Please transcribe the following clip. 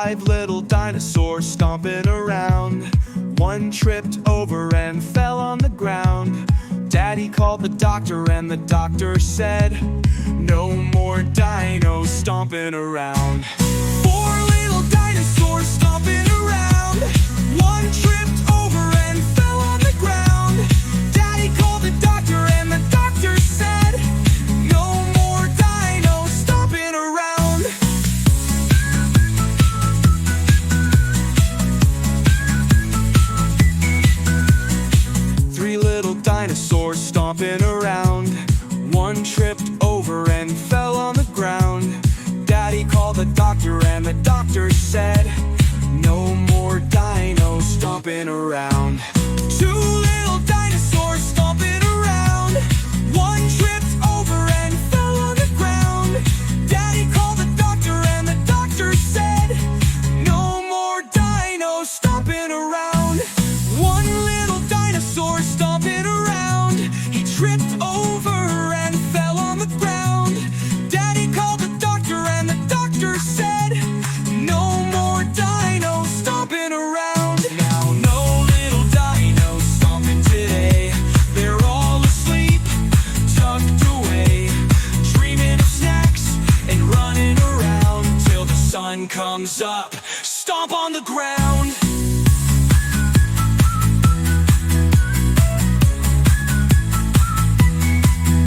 Five little dinosaurs stomping around. One tripped over and fell on the ground. Daddy called the doctor and the doctor said, "No more dinos stomping around." Four little dinosaurs stomping around. One tripped over and fell on the ground. Daddy called the doctor and the doctor said, "No more dinos stomping around." Three little dinosaurs stomping around. One tripped over and fell on the ground. Daddy called the doctor and the doctor said, "No more dinos stomping around." Two little dinosaurs stomping around. One tripped over and fell on the ground. Daddy called the doctor and the doctor said, "No more dinos stomping around." One little dinosaur stomping around. He tripped over and fell on the ground. Daddy called the doctor and the doctor said, "No more dinos stomping around." Now no little dinos stomping today. They're all asleep, tucked away, dreaming of snacks and running around till the sun comes up. Stomp on the ground.